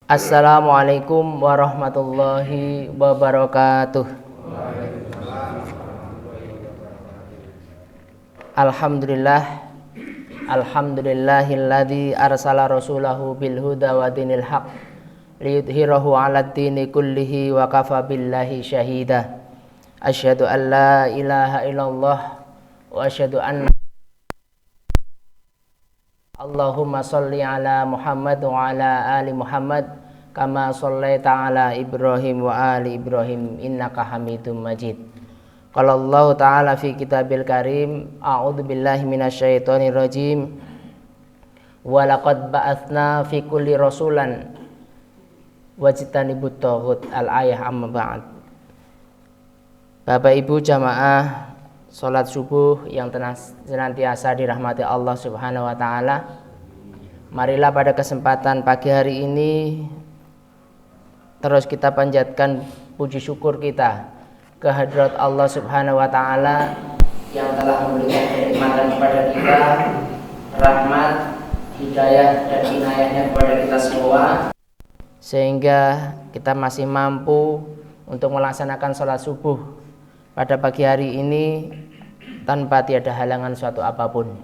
Assalamualaikum warahmatullahi wabarakatuh. Alhamdulillah, alhamdulillahilladzi arsala rasulahu bil huda wa dinil haq liyudhhirahu 'alad dini kullihi wa kafa billahi syahida. Asyhadu an la ilaha illallah wa asyhadu anna Allahumma sholli ala Muhammad wa ala ali Muhammad kama shallaita ala Ibrahim wa ali Ibrahim innaka Hamidum Majid. Qala Allah ta'ala fi kitabil karim, a'udzu billahi minasyaitonir rajim. Wa laqad ba'atsna fi kulli rasulan wajtanibut taghut, al-ayah amma ba'd. Bapak Ibu jamaah salat subuh yang senantiasa dirahmati Allah Subhanahu wa taala. Marilah pada kesempatan pagi hari ini terus kita panjatkan puji syukur kita kehadirat Allah Subhanahu wa taala yang telah memberikan kenikmatan kepada kita, rahmat, hidayah dan inayahnya kepada kita semua, sehingga kita masih mampu untuk melaksanakan salat subuh pada pagi hari ini tanpa tiada halangan suatu apapun.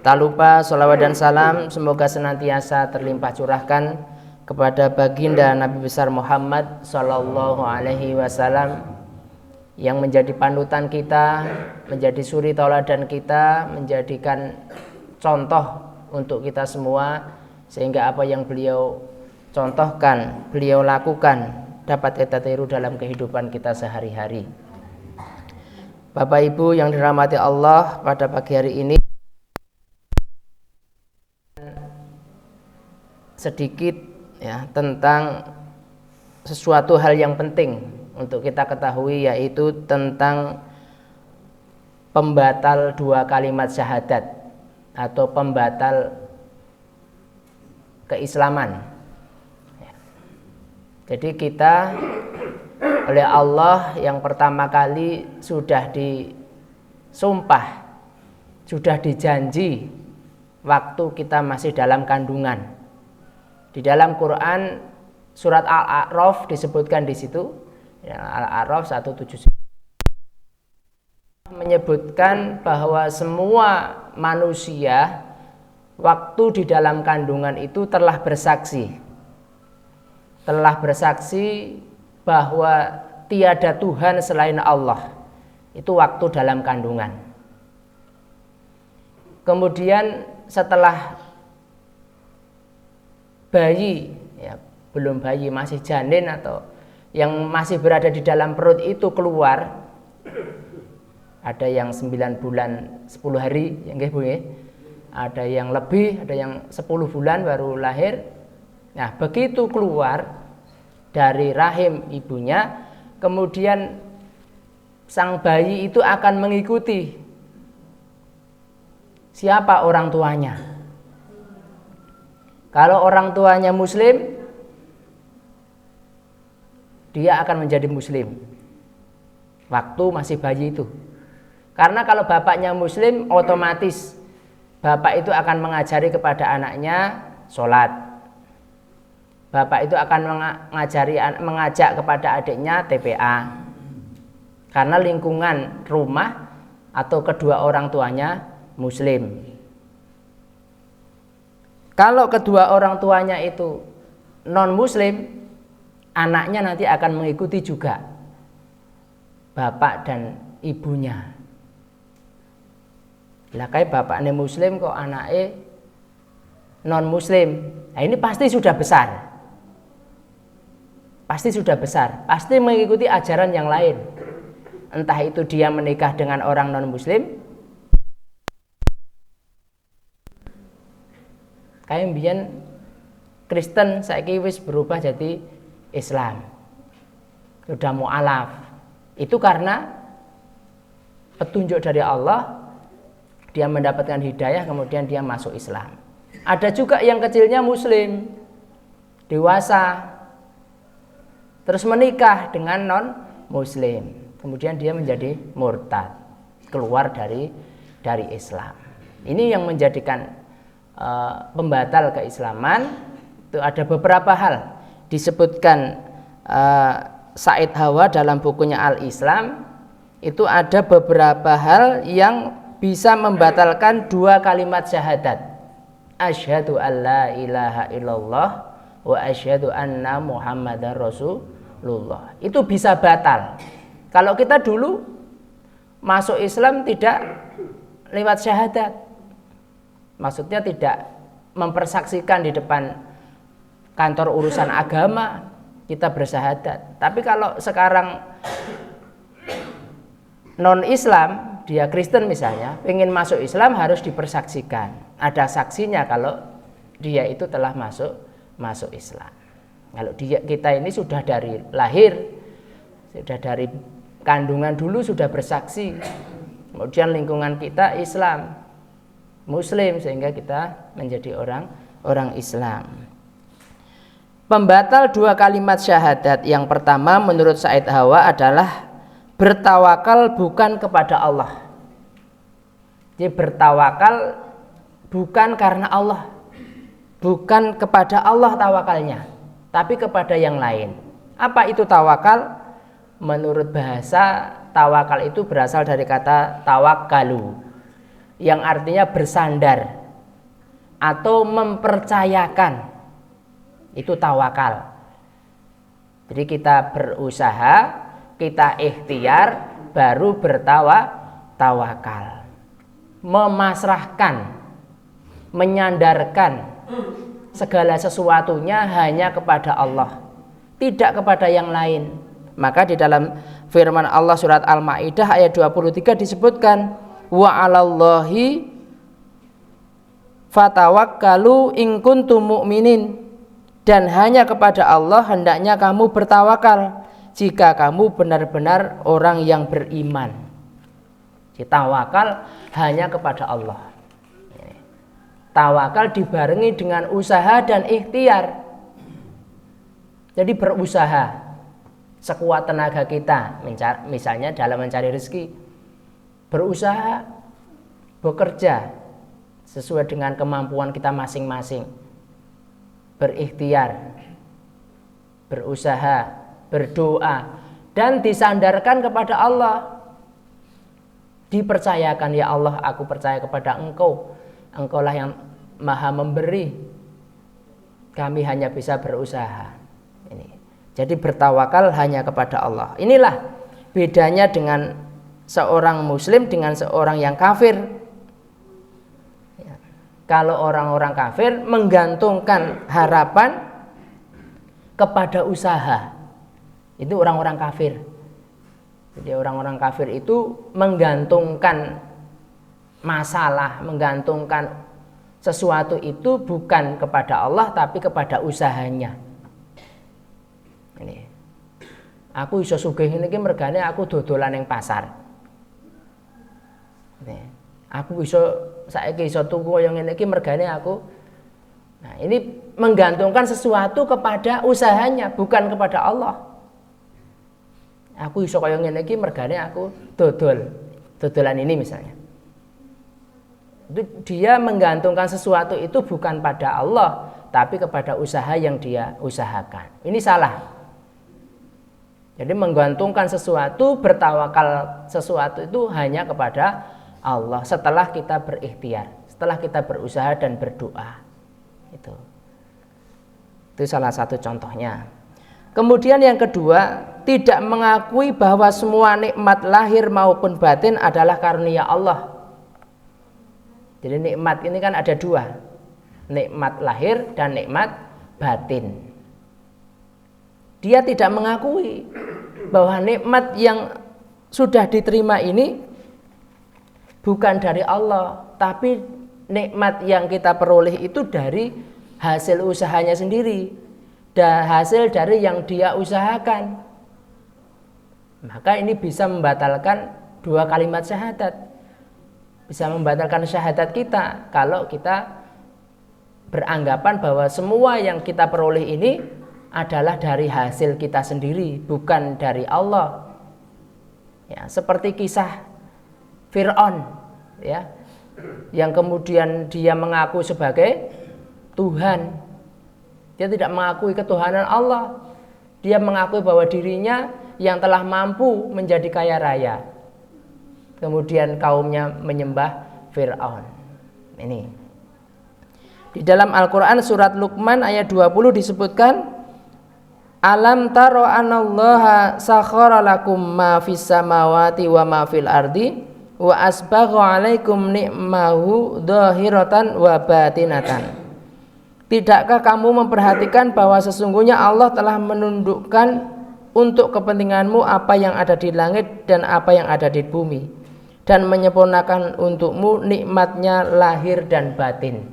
Tak lupa sholawat dan salam semoga senantiasa terlimpah curahkan kepada baginda Nabi besar Muhammad sallallahu alaihi wasallam yang menjadi panutan kita, menjadi suri tauladan kita, menjadikan contoh untuk kita semua, sehingga apa yang beliau contohkan, beliau lakukan dapat kita tiru dalam kehidupan kita sehari-hari. Bapak Ibu yang dirahmati Allah, pada pagi hari ini sedikit ya tentang sesuatu hal yang penting untuk kita ketahui, yaitu tentang pembatal dua kalimat syahadat atau pembatal keislaman. Jadi kita oleh Allah yang pertama kali sudah disumpah, sudah dijanji waktu kita masih dalam kandungan. Di dalam Quran surat Al-A'raf disebutkan di situ, ya, Al-A'raf 179 menyebutkan bahwa semua manusia waktu di dalam kandungan itu telah bersaksi bahwa tiada Tuhan selain Allah, itu waktu dalam kandungan. Kemudian setelah bayi, ya, belum bayi, masih janin atau yang masih berada di dalam perut itu keluar, ada yang 9 bulan 10 hari, ya, Bu, ya. Ada yang lebih, ada yang 10 bulan baru lahir. Nah, begitu keluar dari rahim ibunya, kemudian sang bayi itu akan mengikuti siapa orang tuanya. Kalau orang tuanya muslim, dia akan menjadi muslim waktu masih bayi itu. Karena kalau bapaknya muslim, otomatis bapak itu akan mengajari kepada anaknya sholat. Bapak itu akan mengajak kepada adiknya TPA, karena lingkungan rumah atau kedua orang tuanya muslim. Kalau kedua orang tuanya itu non muslim, anaknya nanti akan mengikuti juga bapak dan ibunya. Lah kayak bapaknya muslim kok anaknya non muslim, nah ini pasti sudah besar. Pasti mengikuti ajaran yang lain. Entah itu dia menikah dengan orang non-muslim, kayak mbiyen Kristen saiki wis berubah jadi Islam. Sudah mu'alaf. Itu karena petunjuk dari Allah, dia mendapatkan hidayah, kemudian dia masuk Islam. Ada juga yang kecilnya muslim, dewasa, terus menikah dengan non muslim, kemudian dia menjadi murtad, keluar dari Islam. Ini yang menjadikan pembatal keislaman Itu ada beberapa hal disebutkan Said Hawa dalam bukunya Al-Islam. Itu ada beberapa hal yang bisa membatalkan dua kalimat syahadat. Asyhadu alla ilaha illallah wa asyhadu anna muhammadar rasulullah. Itu bisa batal. Kalau kita dulu masuk Islam tidak lewat syahadat. Maksudnya tidak mempersaksikan di depan kantor urusan agama kita bersyahadat. Tapi kalau sekarang non-Islam, dia Kristen misalnya, ingin masuk Islam harus dipersaksikan. Ada saksinya kalau dia itu telah masuk Islam. Kalau kita ini sudah dari lahir, sudah dari kandungan dulu sudah bersaksi. Kemudian lingkungan kita Islam, Muslim, sehingga kita menjadi orang Islam. Pembatal dua kalimat syahadat yang pertama menurut Said Hawa adalah bertawakal bukan kepada Allah. Jadi bertawakal bukan karena Allah, bukan kepada Allah tawakalnya, tapi kepada yang lain. Apa itu tawakal? Menurut bahasa, tawakal itu berasal dari kata tawakkalu, yang artinya bersandar atau mempercayakan. Itu tawakal. Jadi kita berusaha, kita ikhtiar, baru bertawakal. Memasrahkan, menyandarkan segala sesuatunya hanya kepada Allah, tidak kepada yang lain. Maka di dalam firman Allah surat Al-Maidah ayat 23 disebutkan, wa 'alallahi fatawakkalu in kuntum mu'minin, dan hanya kepada Allah hendaknya kamu bertawakal jika kamu benar-benar orang yang beriman. Tawakal hanya kepada Allah. Tawakal dibarengi dengan usaha dan ikhtiar. Jadi berusaha sekuat tenaga kita, misalnya dalam mencari rezeki, berusaha, bekerja sesuai dengan kemampuan kita masing-masing, berikhtiar, berusaha, berdoa, dan disandarkan kepada Allah. Dipercayakan, ya Allah, aku percaya kepada Engkau, Engkaulah yang maha memberi, kami hanya bisa berusaha. Ini. Jadi bertawakal hanya kepada Allah. Inilah bedanya dengan seorang muslim dengan seorang yang kafir. Ya. Kalau orang-orang kafir menggantungkan harapan kepada usaha, itu orang-orang kafir. Jadi orang-orang kafir itu menggantungkan masalah, menggantungkan sesuatu itu bukan kepada Allah tapi kepada usahanya. Ini. Aku iso sugih ngene iki mergane aku dodolan ning pasar. Ini. Aku saiki iso tuku kaya ngene iki mergane aku. Nah, ini menggantungkan sesuatu kepada usahanya bukan kepada Allah. Aku iso kaya ngene iki mergane aku dodolan ini misalnya. Itu dia menggantungkan sesuatu itu bukan pada Allah tapi kepada usaha yang dia usahakan. Ini salah. Jadi menggantungkan sesuatu, bertawakal sesuatu itu hanya kepada Allah setelah kita berikhtiar, setelah kita berusaha dan berdoa. Itu salah satu contohnya. Kemudian yang kedua, tidak mengakui bahwa semua nikmat lahir maupun batin adalah karunia Allah. Jadi nikmat ini kan ada dua, nikmat lahir dan nikmat batin. Dia tidak mengakui bahwa nikmat yang sudah diterima ini bukan dari Allah, tapi nikmat yang kita peroleh itu dari hasil usahanya sendiri, dan hasil dari yang dia usahakan. Maka ini bisa membatalkan dua kalimat syahadat, bisa membatalkan syahadat kita kalau kita beranggapan bahwa semua yang kita peroleh ini adalah dari hasil kita sendiri, bukan dari Allah. Ya, seperti kisah Fir'aun, ya, yang kemudian dia mengaku sebagai Tuhan. Dia tidak mengakui ketuhanan Allah. Dia mengakui bahwa dirinya yang telah mampu menjadi kaya raya. Kemudian kaumnya menyembah Fir'aun. Ini. Di dalam Al-Quran surat Luqman ayat 20 disebutkan, Alam taro anallaha sakhara lakum ma fis samawati wa ma fil ardi wa asbagha alaikum ni'mahu dhahiratan wa batinatan. Tidakkah kamu memperhatikan bahwa sesungguhnya Allah telah menundukkan untuk kepentinganmu apa yang ada di langit dan apa yang ada di bumi, dan menyempurnakan untukmu nikmatnya lahir dan batin.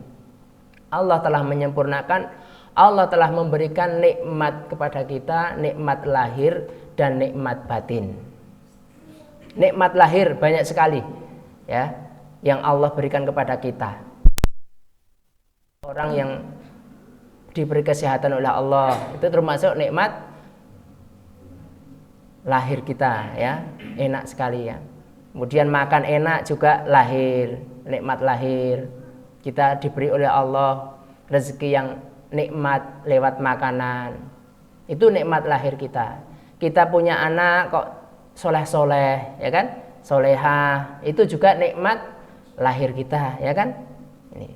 Allah telah menyempurnakan, Allah telah memberikan nikmat kepada kita, nikmat lahir dan nikmat batin. Nikmat lahir banyak sekali ya yang Allah berikan kepada kita. Orang yang diberi kesehatan oleh Allah itu termasuk nikmat lahir kita ya, enak sekali ya. Kemudian makan enak juga lahir, nikmat lahir. Kita diberi oleh Allah rezeki yang nikmat lewat makanan. Itu nikmat lahir kita. Kita punya anak kok soleh-soleh ya kan, solehah, itu juga nikmat lahir kita ya kan. Ini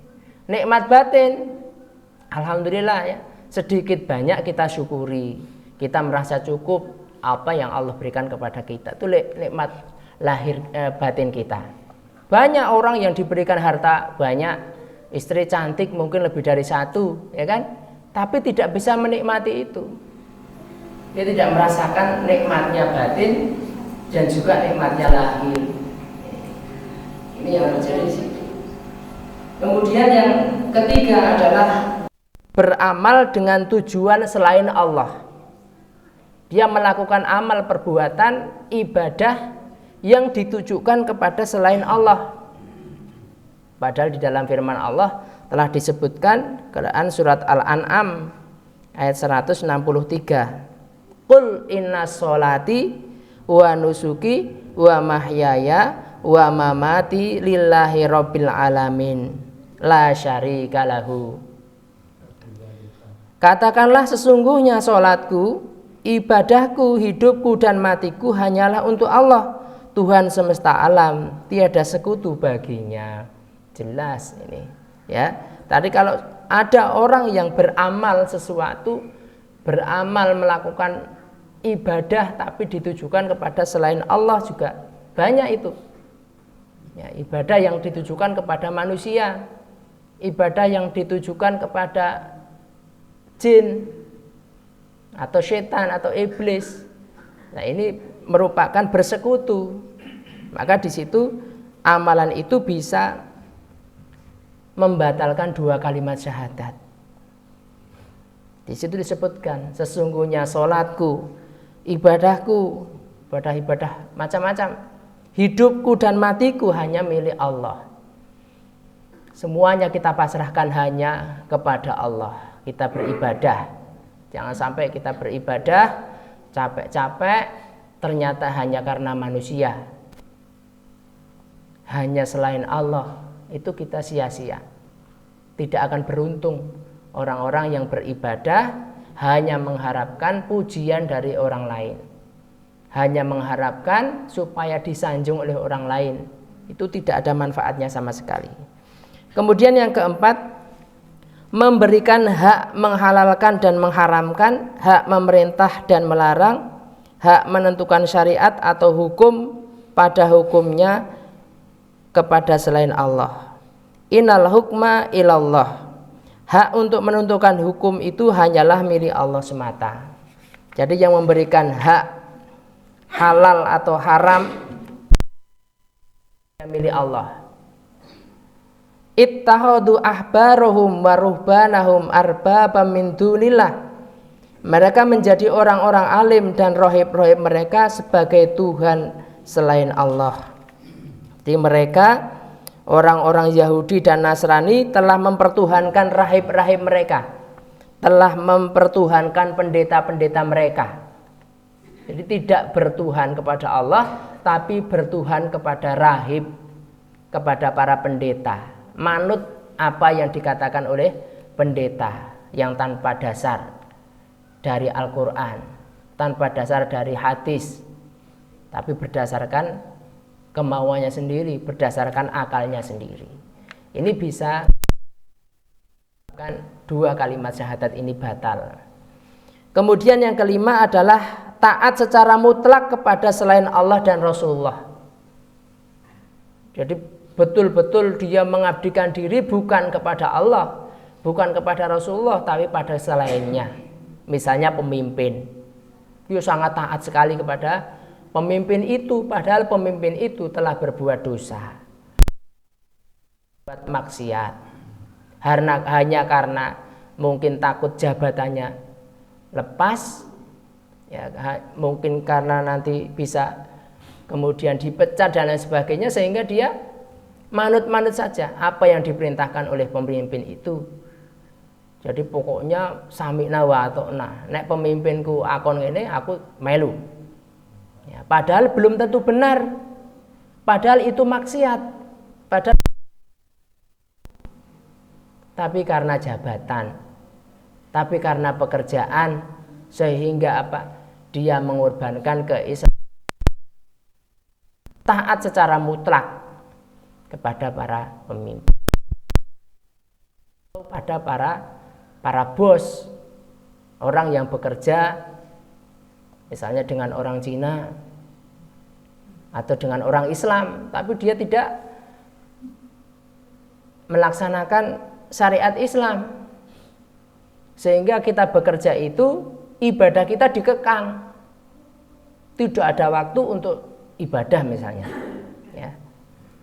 nikmat batin, alhamdulillah ya, sedikit banyak kita syukuri, kita merasa cukup apa yang Allah berikan kepada kita. Itu nikmat lahir batin kita. Banyak orang yang diberikan harta banyak, istri cantik mungkin lebih dari satu ya kan, tapi tidak bisa menikmati itu. Dia tidak merasakan nikmatnya batin dan juga nikmatnya lahir. Ini yang terjadi di situ. Kemudian yang ketiga adalah beramal dengan tujuan selain Allah. Dia melakukan amal perbuatan ibadah yang ditujukan kepada selain Allah. Padahal di dalam firman Allah telah disebutkan Quran surat Al-An'am ayat 163. Qul inna sholati wa nusuki wa mahyaya wa mamati lillahi rabbil alamin la syarika lahu. Katakanlah sesungguhnya sholatku, ibadahku, hidupku dan matiku hanyalah untuk Allah, Tuhan semesta alam, tiada sekutu baginya. Jelas ini ya. Tadi kalau ada orang yang beramal sesuatu, beramal melakukan ibadah tapi ditujukan kepada selain Allah juga banyak itu ya. Ibadah yang ditujukan kepada manusia, ibadah yang ditujukan kepada jin atau setan atau iblis. Nah, ini merupakan bersekutu. Maka di situ amalan itu bisa membatalkan dua kalimat syahadat. Di situ disebutkan sesungguhnya sholatku, ibadahku, ibadah macam-macam, hidupku dan matiku hanya milik Allah. Semuanya kita pasrahkan hanya kepada Allah. Kita beribadah, jangan sampai kita beribadah capek-capek ternyata hanya karena manusia, hanya selain Allah, itu kita sia-sia. Tidak akan beruntung orang-orang yang beribadah hanya mengharapkan pujian dari orang lain, hanya mengharapkan supaya disanjung oleh orang lain. Itu tidak ada manfaatnya sama sekali. Kemudian yang keempat, memberikan hak menghalalkan dan mengharamkan, hak memerintah dan melarang, hak menentukan syariat atau hukum pada hukumnya kepada selain Allah. Innal hukma ilallah. Hak untuk menentukan hukum itu hanyalah milik Allah semata. Jadi yang memberikan hak halal atau haram milik Allah. Ittahadu ahbarohum wa ruhbanahum arbabam min dunillah. Mereka menjadi orang-orang alim dan rohib-rohib mereka sebagai Tuhan selain Allah. Jadi mereka orang-orang Yahudi dan Nasrani telah mempertuhankan rahib-rahib mereka, telah mempertuhankan pendeta-pendeta mereka. Jadi tidak bertuhan kepada Allah, tapi bertuhan kepada rahib, kepada para pendeta, manut apa yang dikatakan oleh pendeta. yang tanpa dasar dari Al-Quran, tanpa dasar dari hadis, tapi berdasarkan kemauannya sendiri, berdasarkan akalnya sendiri. Ini bisa kan 2 kalimat syahadat ini batal. Kemudian yang kelima adalah taat secara mutlak kepada selain Allah dan Rasulullah. Jadi betul-betul dia mengabdikan diri bukan kepada Allah, bukan kepada Rasulullah, tapi pada selainnya. Misalnya pemimpin, dia sangat taat sekali kepada pemimpin itu, padahal pemimpin itu telah berbuat dosa, buat maksiat, hanya karena mungkin takut jabatannya lepas, ya, mungkin karena nanti bisa kemudian dipecat dan lain sebagainya, sehingga dia manut-manut saja apa yang diperintahkan oleh pemimpin itu. Jadi pokoknya sami'na wa ata'na, nek pemimpinku akon ngene aku melu. Ya, padahal belum tentu benar, padahal itu maksiat, padahal tapi karena jabatan, tapi karena pekerjaan, sehingga apa? Dia mengorbankan keislaman, taat secara mutlak kepada para pemimpin, pada para bos, orang yang bekerja misalnya dengan orang Cina atau dengan orang Islam, tapi dia tidak melaksanakan syariat Islam, sehingga kita bekerja itu ibadah kita dikekang, tidak ada waktu untuk ibadah misalnya, ya.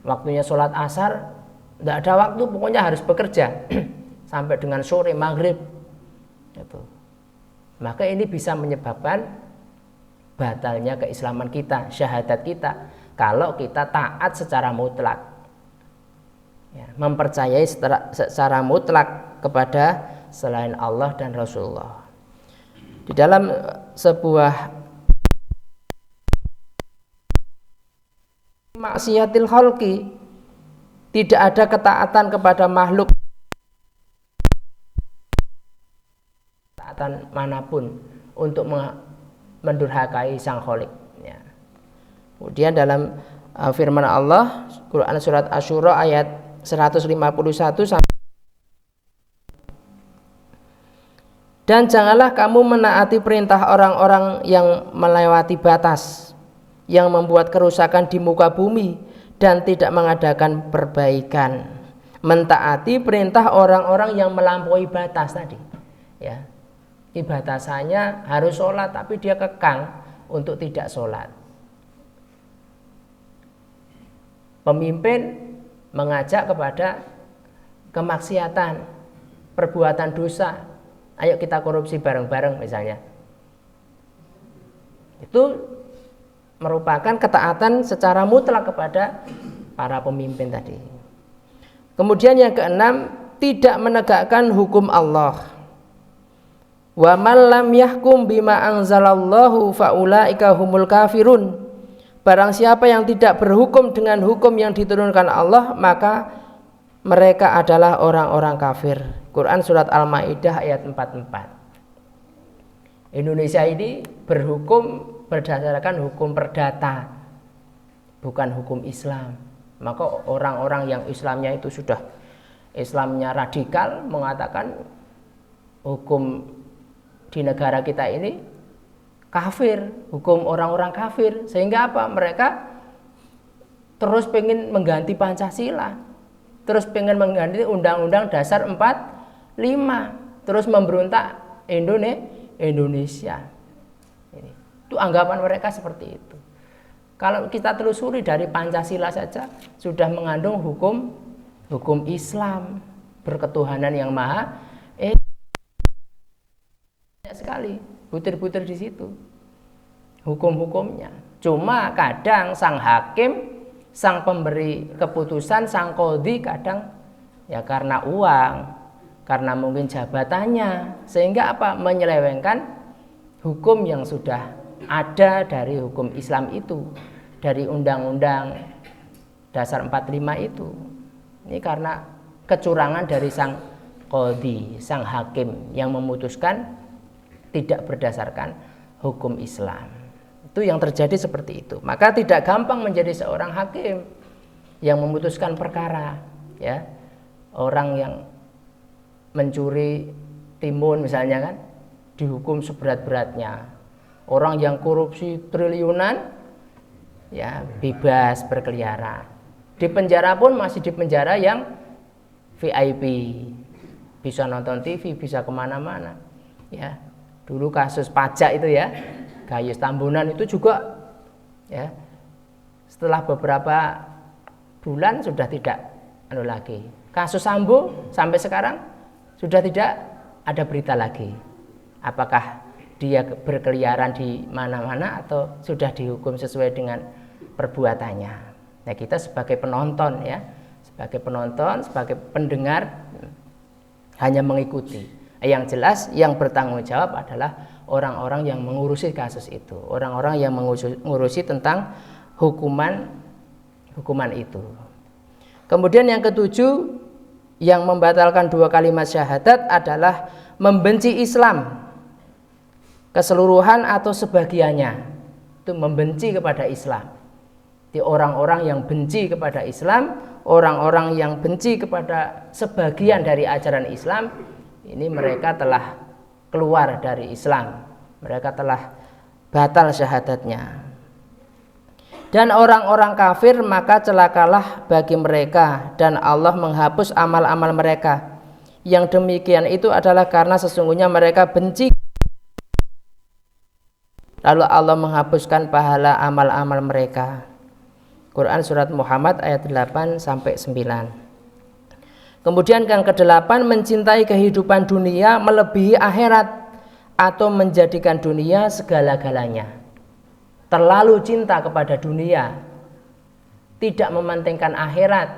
Waktunya sholat asar tidak ada waktu, pokoknya harus bekerja sampai dengan sore maghrib gitu. Maka ini bisa menyebabkan batalnya keislaman kita, syahadat kita, kalau kita taat secara mutlak, ya, mempercayai secara mutlak kepada selain Allah dan Rasulullah. Di dalam sebuah maksiatil khalqi, tidak ada ketaatan kepada makhluk, ketaatan manapun untuk mendurhakai sang khalik, ya. Kemudian dalam firman Allah, Quran surat Asy-Syura ayat 151, dan janganlah kamu menaati perintah orang-orang yang melewati batas, yang membuat kerusakan di muka bumi dan tidak mengadakan perbaikan. Mentaati perintah orang-orang yang melampaui batas tadi, ya. Batasannya harus sholat, tapi dia kekang untuk tidak sholat. Pemimpin mengajak kepada kemaksiatan, perbuatan dosa. Ayo kita korupsi bareng-bareng misalnya. Itu merupakan ketaatan secara mutlak kepada para pemimpin tadi. Kemudian yang keenam, tidak menegakkan hukum Allah. Wa man lam yahkum bima anzalallahu faulaika humul kafirun. Barang siapa yang tidak berhukum dengan hukum yang diturunkan Allah, maka mereka adalah orang-orang kafir. Quran surat Al-Maidah ayat 44. Indonesia ini berhukum berdasarkan hukum perdata, bukan hukum Islam. Maka orang-orang yang Islamnya itu sudah Islamnya radikal mengatakan hukum di negara kita ini kafir, hukum orang-orang kafir, sehingga apa? Mereka terus pengen mengganti Pancasila, terus pengen mengganti Undang-Undang Dasar 45, terus memberontak Indonesia. Itu anggapan mereka seperti itu. Kalau kita telusuri dari Pancasila saja sudah mengandung hukum Islam, berketuhanan yang maha sekali, butir-butir di situ hukum-hukumnya. Cuma kadang sang hakim, sang pemberi keputusan, sang qadhi kadang ya karena uang, karena mungkin jabatannya, sehingga apa? Menyelewengkan hukum yang sudah ada dari hukum Islam itu, dari Undang-Undang Dasar 45 itu. Ini karena kecurangan dari sang qadhi, sang hakim yang memutuskan tidak berdasarkan hukum Islam. Itu yang terjadi seperti itu. Maka tidak gampang menjadi seorang hakim yang memutuskan perkara, ya. Orang yang mencuri timun misalnya kan dihukum seberat-beratnya. Orang yang korupsi triliunan ya bebas berkeliaran. Di penjara pun masih di penjara yang VIP, bisa nonton TV, bisa kemana-mana. Ya, dulu kasus pajak itu ya, Gayus Tambunan itu juga ya setelah beberapa bulan sudah tidak lagi. Kasus Sambo sampai sekarang sudah tidak ada berita lagi. Apakah dia berkeliaran di mana-mana atau sudah dihukum sesuai dengan perbuatannya. Nah, kita sebagai penonton ya, sebagai penonton, sebagai pendengar hanya mengikuti. Yang jelas yang bertanggung jawab adalah orang-orang yang mengurusi kasus itu, orang-orang yang mengurusi tentang hukuman itu. Kemudian yang ketujuh yang membatalkan 2 kalimat syahadat adalah membenci Islam keseluruhan atau sebagiannya. Itu membenci kepada Islam. Di orang-orang yang benci kepada Islam, orang-orang yang benci kepada sebagian dari ajaran Islam, ini mereka telah keluar dari Islam. Mereka telah batal syahadatnya. Dan orang-orang kafir maka celakalah bagi mereka dan Allah menghapus amal-amal mereka. Yang demikian itu adalah karena sesungguhnya mereka benci. Lalu Allah menghapuskan pahala amal-amal mereka. Quran surat Muhammad ayat 8 sampai 9. Kemudian yang ke-8, mencintai kehidupan dunia melebihi akhirat atau menjadikan dunia segala-galanya. Terlalu cinta kepada dunia, tidak mementingkan akhirat,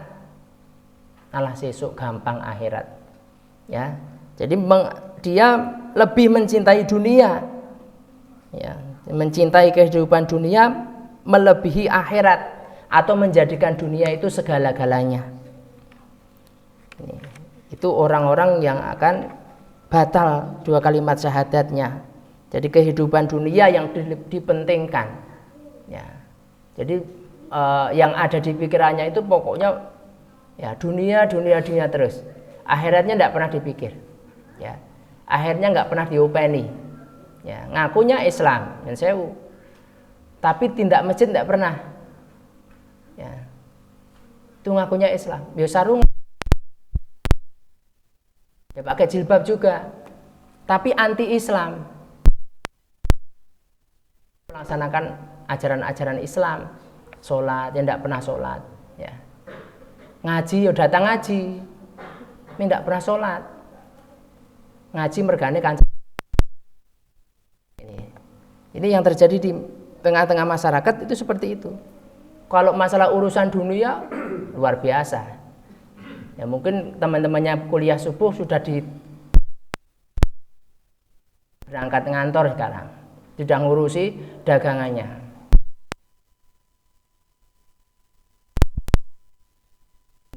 alah sesuk gampang akhirat. Ya, jadi dia lebih mencintai dunia, ya, mencintai kehidupan dunia melebihi akhirat atau menjadikan dunia itu segala-galanya. Itu orang-orang yang akan batal 2 kalimat syahadatnya. Jadi kehidupan dunia yang dipentingkan, ya. Jadi yang ada di pikirannya itu pokoknya ya dunia terus. Akhiratnya tidak pernah dipikir, ya. Akhirnya nggak pernah diopeni, ya. Ngakunya Islam, dan sewu, tapi tindak masjid tidak pernah, ya. Itu ngakunya Islam, ya sarung, ya pakai jilbab juga, tapi anti Islam. Melaksanakan ajaran-ajaran Islam, sholat yang tidak pernah sholat, ya. Ngaji ya datang ngaji, ini tidak pernah sholat. Ngaji mergane kancing. Ini yang terjadi di tengah-tengah masyarakat itu seperti itu. Kalau masalah urusan dunia luar biasa. Ya mungkin teman-temannya kuliah subuh sudah berangkat ngantor sekarang. Sudah ngurusi dagangannya.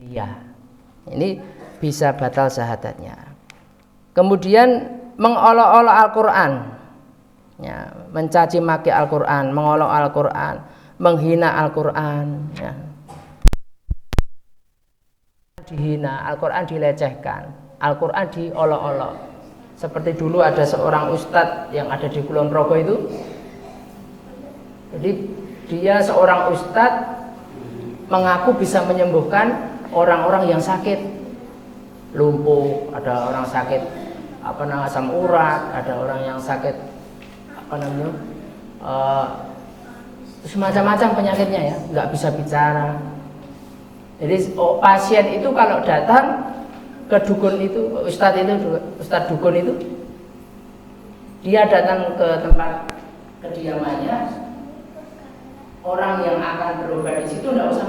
Iya, ini bisa batal syahadatnya. Kemudian mengolok-olok Al-Quran, ya, mencaci maki Al-Quran, mengolok Al-Quran, menghina Al-Quran, ya. Dihina, Al-Quran dilecehkan, Al-Quran diolok-olok. Seperti dulu ada seorang ustadz yang ada di Kulon Progo itu. Jadi dia seorang ustadz mengaku bisa menyembuhkan orang-orang yang sakit lumpuh, ada orang sakit asam urat, ada orang yang sakit semacam-macam penyakitnya, ya, nggak bisa bicara. Jadi pasien itu kalau datang ke dukun itu, ustadz dukun itu, dia datang ke tempat kediamannya, orang yang akan berobat di situ tidak usah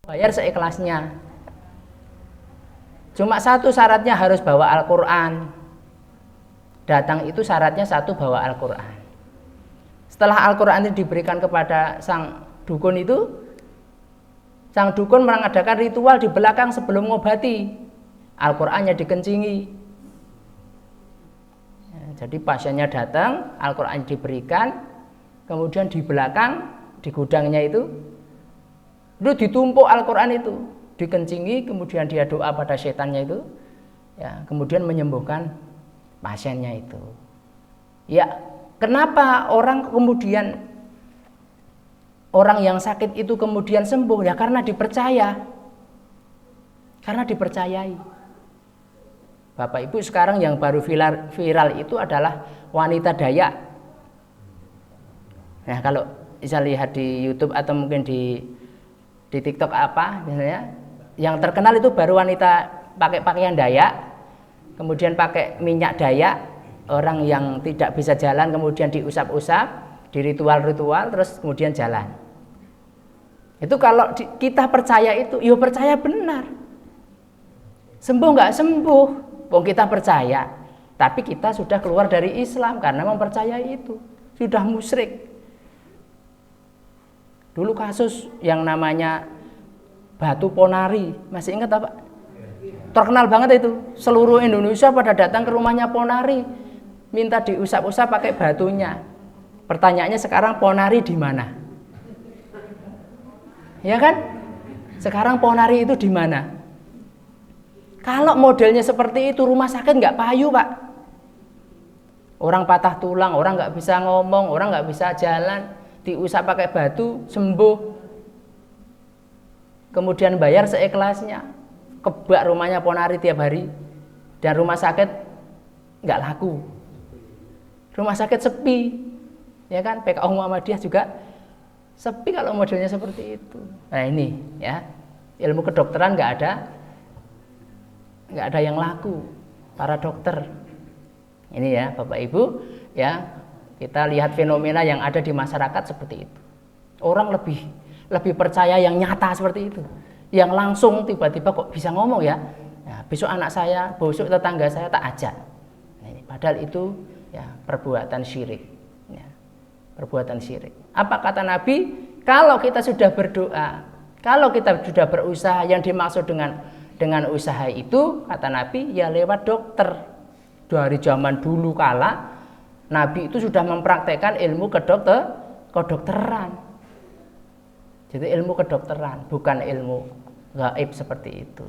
bayar seikhlasnya. Cuma satu syaratnya harus bawa Al-Quran. Datang itu syaratnya satu, bawa Al-Quran. Setelah Al-Quran itu diberikan kepada sang dukun itu, sang dukun mengadakan ritual di belakang sebelum mengobati. Al-Qur'annya dikencingi. Ya, jadi pasiennya datang, Al-Qur'an diberikan, kemudian di belakang di gudangnya itu ditumpuk Al-Qur'an itu, dikencingi, kemudian dia doa pada setannya itu, ya, kemudian menyembuhkan pasiennya itu. Ya, kenapa orang yang sakit itu kemudian sembuh? Ya karena dipercaya. Karena dipercayai. Bapak Ibu, sekarang yang baru viral itu adalah wanita Dayak. Nah, kalau bisa lihat di YouTube atau mungkin di TikTok apa misalnya, yang terkenal itu baru wanita pakai pakaian Dayak, kemudian pakai minyak Dayak, orang yang tidak bisa jalan kemudian diusap-usap, di ritual-ritual, terus kemudian jalan. Itu kalau kita percaya itu, ya percaya benar. Sembuh nggak sembuh, wong kita percaya, tapi kita sudah keluar dari Islam karena mempercayai itu, sudah musyrik. Dulu kasus yang namanya batu ponari, masih ingat apa? Terkenal banget itu, seluruh Indonesia pada datang ke rumahnya ponari, minta diusap-usap pakai batunya. Pertanyaannya sekarang ponari di mana? Ya kan? Sekarang ponari itu di mana? Kalau modelnya seperti itu, rumah sakit nggak payu, Pak. Orang patah tulang, orang nggak bisa ngomong, orang nggak bisa jalan, diusap pakai batu, sembuh. Kemudian bayar seikhlasnya, kebak rumahnya ponari tiap hari, dan rumah sakit nggak laku. Rumah sakit sepi, ya kan? PKU Muhammadiyah juga sepi kalau modelnya seperti itu. Nah ini, ya, ilmu kedokteran nggak ada yang laku, para dokter. Ini ya Bapak Ibu, ya, kita lihat fenomena yang ada di masyarakat seperti itu. Orang lebih percaya yang nyata seperti itu, yang langsung tiba-tiba kok bisa ngomong ya. Nah, besok anak saya, besok tetangga saya tak ajak. Nah, ini, padahal itu ya perbuatan syirik. Ya, perbuatan syirik. Apa kata Nabi? Kalau kita sudah berdoa, kalau kita sudah berusaha, yang dimaksud dengan usaha itu, kata Nabi, ya lewat dokter. Dari zaman dulu kala, Nabi itu sudah mempraktekkan ilmu kedokteran. Jadi ilmu kedokteran, bukan ilmu gaib seperti itu.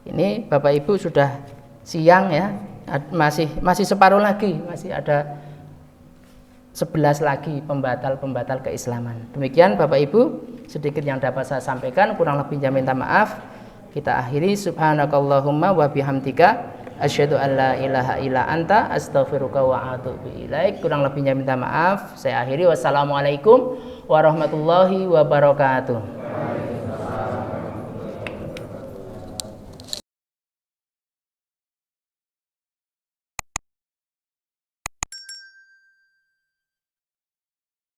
Ini Bapak Ibu sudah siang ya, masih separuh lagi, masih ada 11 lagi pembatal keislaman. Demikian Bapak Ibu, sedikit yang dapat saya sampaikan, kurang lebihnya minta maaf. Kita akhiri, subhanakallahumma wa bihamdika asyhadu an la ilaha illa anta astaghfiruka wa atubu ilaik. Kurang lebihnya minta maaf. Saya akhiri, wassalamualaikum warahmatullahi wabarakatuh.